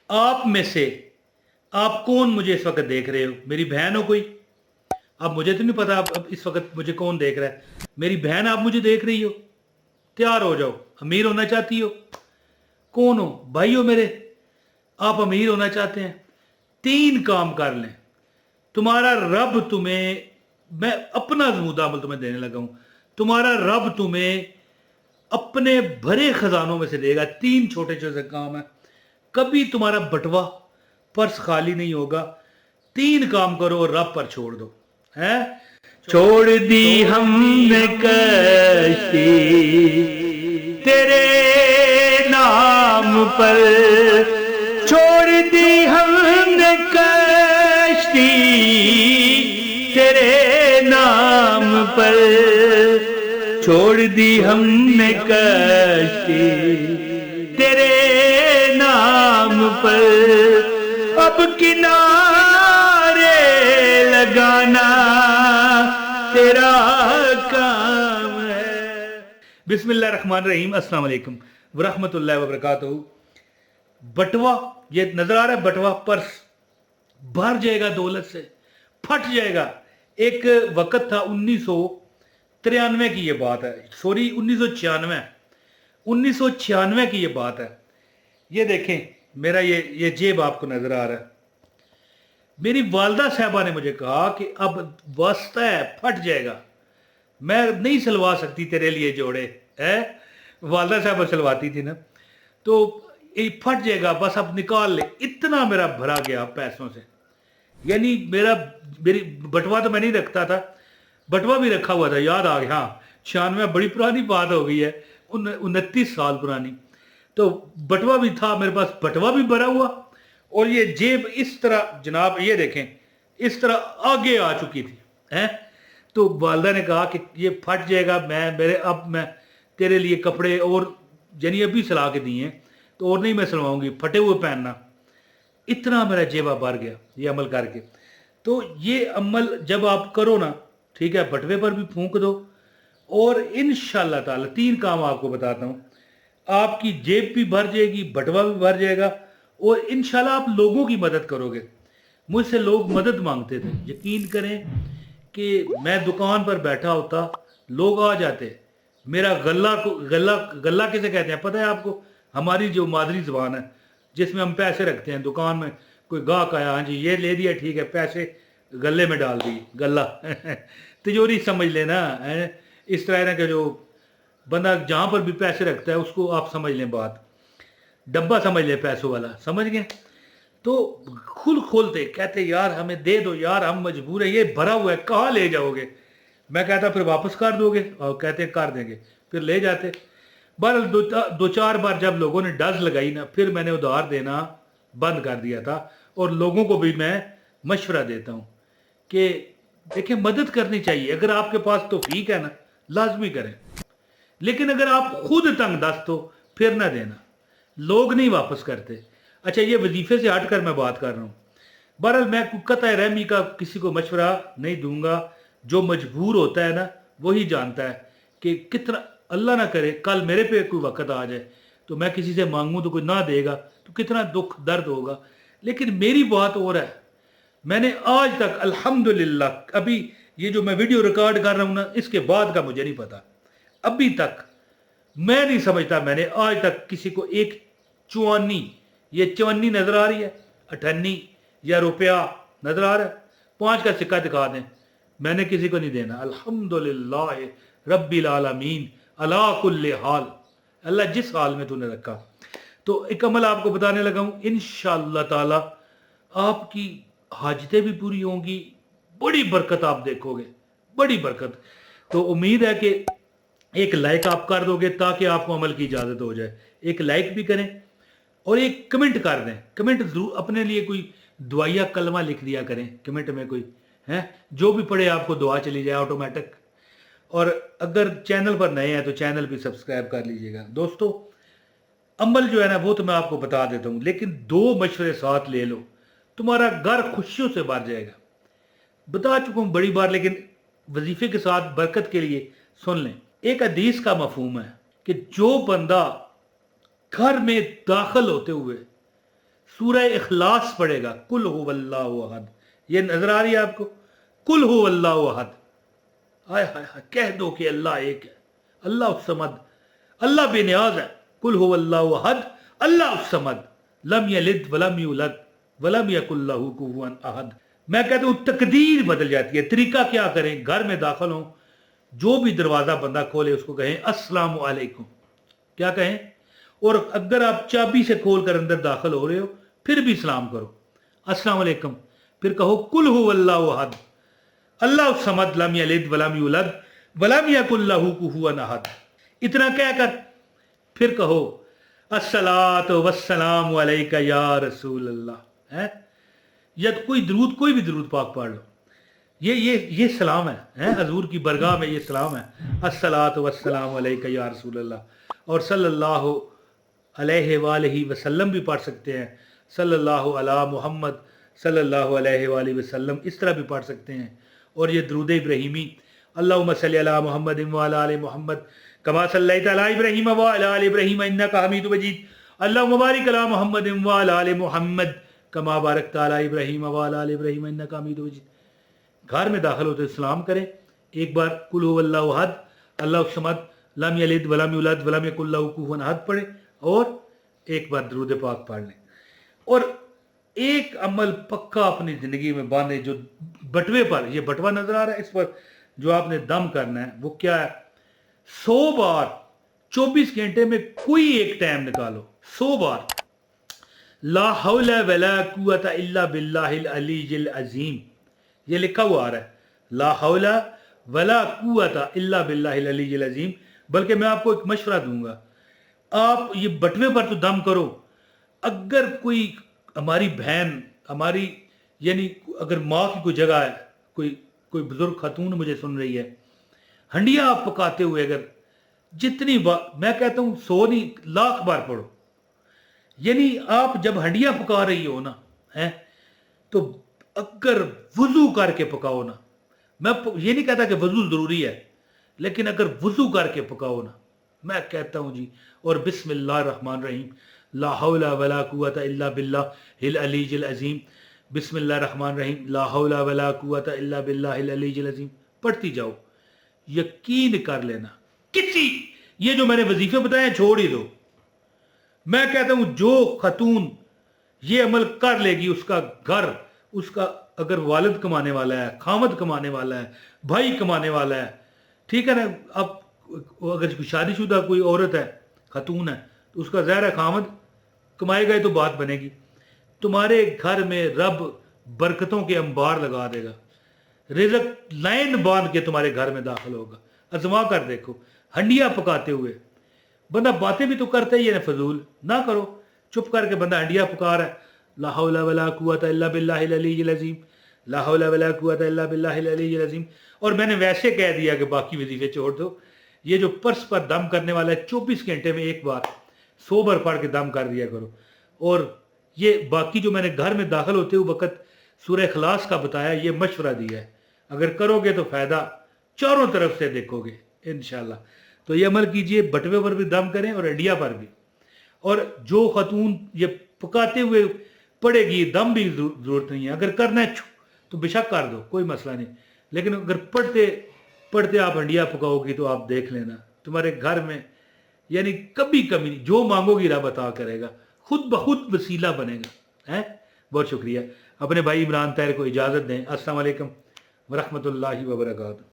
آپ میں سے آپ کون مجھے اس وقت دیکھ رہے ہو؟ میری بہن ہو کوئی؟ اب مجھے تو نہیں پتا اب اس وقت مجھے کون دیکھ رہا ہے. میری بہن آپ مجھے دیکھ رہی ہو؟ تیار ہو جاؤ. امیر ہونا چاہتی ہو؟ کون ہو بھائی؟ ہو میرے؟ آپ امیر ہونا چاہتے ہیں؟ 3 کام کر لیں. تمہارا رب تمہیں، میں اپنا زمودہ عمل تمہیں دینے لگا ہوں، تمہارا رب تمہیں اپنے بھرے خزانوں میں سے دے گا. 3 چھوٹے چھوٹے کام ہیں. کبھی تمہارا بٹوا پرس خالی نہیں ہوگا. 3 کام کرو اور رب پر چھوڑ دو. ہے چھوڑ دی ہم نے کشتی تیرے نام پر، چھوڑ دی ہم نے کشتی تیرے نام پر، چھوڑ دی ہم نے کشتی تیرے نام پر، اب کنارے لگانا تیرا کام ہے. بسم اللہ الرحمن الرحیم. السلام علیکم ورحمۃ اللہ وبرکاتہ. بٹوا یہ نظر آ رہا ہے، بٹوا پرس بھر جائے گا دولت سے، پھٹ جائے گا. ایک وقت تھا 1993 کی یہ بات ہے، سوری 1996 کی یہ بات ہے. یہ دیکھیں میرا یہ جیب آپ کو نظر آ رہا ہے. میری والدہ صاحبہ نے مجھے کہا کہ اب واسطہ ہے، پھٹ جائے گا، میں نہیں سلوا سکتی تیرے لیے جوڑے. ہے والدہ صاحبہ سلواتی تھی نا. تو یہ پھٹ جائے گا، بس اب نکال لے. اتنا میرا بھرا گیا پیسوں سے. یعنی میری بٹوا تو میں نہیں رکھتا تھا، بٹوا بھی رکھا ہوا تھا، یاد آ گیا. ہاں 96 بڑی پرانی بات ہو گئی ہے، 29 سال پرانی. تو بٹوا بھی تھا میرے پاس، بٹوا بھی بھرا ہوا، اور یہ جیب اس طرح جناب یہ دیکھیں اس طرح آگے آ چکی تھی. تو والدہ نے کہا کہ یہ پھٹ جائے گا، اب میں تیرے لیے کپڑے اور یعنی ابھی سلا کے دیے ہیں تو اور نہیں میں سلواؤں گی، پھٹے ہوئے پہننا. اتنا میرا جیبہ بھر گیا یہ عمل کر کے. تو یہ عمل جب آپ کرو نا، ٹھیک ہے، بٹوے پر بھی پھونک دو، اور انشاءاللہ تعالی 3 کام آپ کو بتاتا ہوں، آپ کی جیب بھی بھر جائے گی، بٹوا بھی بھر جائے گا، اور انشاءاللہ آپ لوگوں کی مدد کرو گے. مجھ سے لوگ مدد مانگتے تھے، یقین کریں کہ میں دکان پر بیٹھا ہوتا، لوگ آ جاتے. میرا غلہ کسے کہتے ہیں پتہ ہے آپ کو؟ ہماری جو مادری زبان ہے جس میں ہم پیسے رکھتے ہیں. دکان میں کوئی گاہک آیا، ہاں جی یہ لے دیا، ٹھیک ہے، پیسے غلے میں ڈال دی، غلہ تجوری سمجھ لینا. اس طرح نا کہ جو بندہ جہاں پر بھی پیسے رکھتا ہے اس کو آپ سمجھ لیں، بات ڈبہ سمجھ لیں پیسوں والا، سمجھ گئے؟ تو کھولتے کہتے یار ہمیں دے دو یار، ہم مجبور ہیں، یہ بھرا ہوا ہے، کہاں لے جاؤ گے؟ میں کہتا پھر واپس کر دو گے؟ اور کہتے ہیں کر دیں گے. پھر لے جاتے. بہرحال 2-4 بار جب لوگوں نے ڈز لگائی نا، پھر میں نے ادھار دینا بند کر دیا تھا. اور لوگوں کو بھی میں مشورہ دیتا ہوں کہ دیکھیں مدد کرنی چاہیے. اگر آپ کے پاس توفیق ہے نا، لازمی کریں، لیکن اگر آپ خود تنگ دست ہو پھر نہ دینا. لوگ نہیں واپس کرتے. اچھا یہ وظیفے سے ہٹ کر میں بات کر رہا ہوں. بہرحال میں قطع رحمی کا کسی کو مشورہ نہیں دوں گا. جو مجبور ہوتا ہے نا وہی جانتا ہے کہ کتنا، اللہ نہ کرے کل میرے پہ کوئی وقت آ جائے تو میں کسی سے مانگوں تو کوئی نہ دے گا تو کتنا دکھ درد ہوگا. لیکن میری بات اور ہے، میں نے آج تک الحمدللہ، ابھی یہ جو میں ویڈیو ریکارڈ کر رہا ہوں نا، اس کے بعد کا مجھے نہیں پتا، ابھی تک میں نہیں سمجھتا میں نے آج تک کسی کو ایک چوانی، یہ چوانی نظر آ رہی ہے، 98 یا روپیہ نظر آ رہا ہے، 5 کا سکہ دکھا دیں، میں نے کسی کو نہیں دینا. الحمدللہ رب العالمین علی کل حال، اللہ جس حال میں تو نے رکھا. تو ایک عمل آپ کو بتانے لگا ہوں، انشاءاللہ تعالی آپ کی حاجتیں بھی پوری ہوں گی، بڑی برکت آپ دیکھو گے، بڑی برکت. تو امید ہے کہ ایک لائک آپ کر دو گے تاکہ آپ کو عمل کی اجازت ہو جائے. ایک لائک بھی کریں اور ایک کمنٹ کر دیں. کمنٹ ضرور اپنے لیے کوئی دعائیہ کلمہ لکھ دیا کریں کمنٹ میں، کوئی ہے جو بھی پڑھے آپ کو دعا چلی جائے آٹومیٹک. اور اگر چینل پر نئے ہیں تو چینل بھی سبسکرائب کر لیجئے گا. دوستو عمل جو ہے نا وہ تو میں آپ کو بتا دیتا ہوں، لیکن 2 مشورے ساتھ لے لو، تمہارا گھر خوشیوں سے بھر جائے گا. بتا چکا ہوں بڑی بار، لیکن وظیفے کے ساتھ برکت کے لیے سن لیں. ایک حدیث کا مفہوم ہے کہ جو بندہ گھر میں داخل ہوتے ہوئے سورہ اخلاص پڑھے گا، قل هو اللہ احد، یہ نظر آ رہی ہے آپ کو؟ قل هو اللہ احد، آئے ہائے ہائے، کہہ دو کہ اللہ ایک ہے، اللہ الصمد، اللہ بے نیاز ہے، قل هو اللہ احد اللہ الصمد لم یلد ولم یولد ولم یکن لہ کفوا احد۔ میں کہتا ہوں تقدیر بدل جاتی ہے۔ طریقہ کیا کریں؟ گھر میں داخل ہوں، جو بھی دروازہ بندہ کھولے اس کو کہیں السلام علیکم، کیا کہیں؟ اور اگر آپ چابی سے کھول کر اندر داخل ہو رہے ہو پھر بھی سلام کرو، السلام علیکم، پھر کہو قل هو اللہ احد اللہ الصمد لم یلد ولم یولد ولم یکن لہ کفوا احد۔ اتنا کہہ کر پھر کہو الصلاۃ والسلام علیک یا رسول اللہ، ہے یا کوئی درود، کوئی بھی درود پاک پڑھ لو، یہ سلام ہے حضور کی برگاہ میں، یہ سلام ہے، الصلاۃ والسلام علیک یا رسول اللہ۔ اور صلی اللہ علیہ وآلہ وسلم بھی پڑھ سکتے ہیں، صلی اللہ علی محمد صلی اللہ علیہ وآلہ وسلم، اس طرح بھی پڑھ سکتے ہیں۔ اور یہ درود ابراہیمی، اللہم صلی علی محمد وعلی آل محمد کما صلیت علی ابراہیم وعلی آل ابراہیم انک حمید مجید، اللہم بارک علی محمد وعلی آل محمد کما بارکت علی ابراہیم وعلی آل ابراہیم انک حمید مجید۔ گھر میں داخل ہوتے سلام کریں، ایک بار قل هو اللہ احد اللہ الصمد لم یلد ولم یولد ولم یکن لہ کفوا احد پڑھیں، اور ایک بار درود پاک پڑھ لیں۔ اور ایک عمل پکا اپنی زندگی میں باندھیں، جو بٹوے پر، یہ بٹوا نظر آ رہا ہے، اس پر جو آپ نے دم کرنا ہے وہ کیا ہے؟ 100 بار 24 گھنٹے میں کوئی ایک ٹائم نکالو، 100 بار لا حول ولا قوت الا باللہ العلی العظیم، یہ لکھا ہوا آ رہا ہے لا حول ولا قوت الا باللہ العلی العظیم۔ بلکہ میں آپ کو ایک مشورہ دوں گا، آپ یہ بٹوے پر تو دم کرو، اگر کوئی ہماری بہن، ہماری یعنی اگر ماں کی کوئی جگہ ہے، کوئی بزرگ خاتون مجھے سن رہی ہے، ہنڈیا آپ پکاتے ہوئے اگر جتنی بار، میں کہتا ہوں 100 نہیں 1,00,000 بار پڑھو، یعنی آپ جب ہنڈیا پکا رہی ہو نا تو اگر وضو کر کے پکاؤ نا، میں یہ نہیں کہتا کہ وضو ضروری ہے، لیکن اگر وضو کر کے پکاؤ نا، میں کہتا ہوں جی، اور بسم اللہ الرحمن الرحیم لا حول ولا قوت الا باللہ العلی العظیم، بسم اللہ الرحمن الرحیم لا حول ولا قوت الا باللہ العلی العظیم پڑھتی جاؤ، یقین کر لینا کسی، یہ جو میں نے وظیفے بتائے چھوڑ ہی دو۔ میں کہتا ہوں جو خاتون یہ عمل کر لے گی، اس کا گھر، اس کا اگر والد کمانے والا ہے، خامد کمانے والا ہے، بھائی کمانے والا ہے، ٹھیک ہے نا، اب اگر شادی شدہ کوئی عورت ہے، خاتون ہے، تو اس کا ظاہر ہے خامد کمائے گا تو بات بنے گی۔ تمہارے گھر میں رب برکتوں کے انبار لگا دے گا، رزق لائن باندھ کے تمہارے گھر میں داخل ہوگا۔ ازما کر دیکھو، ہنڈیا پکاتے ہوئے بندہ باتیں بھی تو کرتا ہی ہے، فضول نہ کرو، چپ کر کے بندہ ہنڈیا پکار ہے، لا حول ولا قوت الا باللہ العلی العظیم، لا حول ولا قوت الا باللہ العلی العظیم۔ اور میں نے ویسے کہہ دیا کہ باقی وظیفے چھوڑ دو، یہ جو پرس پر دم کرنے والا ہے 24 گھنٹے میں ایک بار 100 بار پڑھ کے دم کر دیا کرو۔ اور یہ باقی جو میں نے گھر میں داخل ہوتے ہوئے وقت سورہ اخلاص کا بتایا، یہ مشورہ دیا ہے، اگر کرو گے تو فائدہ چاروں طرف سے دیکھو گے انشاءاللہ۔ تو یہ عمل کیجئے، بٹوے پر بھی دم کریں اور انڈیا پر بھی۔ اور جو خاتون یہ پکاتے ہوئے پڑے گی، دم بھی ضرورت نہیں ہے، اگر کرنا ہے تو بے شک کر دو، کوئی مسئلہ نہیں، لیکن اگر پڑھتے آپ انڈیا پکاؤ گی تو آپ دیکھ لینا تمہارے گھر میں یعنی کبھی کمی نہیں، جو مانگو گی رب عطا کرے گا، خود بخود وسیلہ بنے گا۔ بہت شکریہ۔ اپنے بھائی عمران طاہر کو اجازت دیں۔ السلام علیکم ورحمۃ اللہ وبرکاتہ۔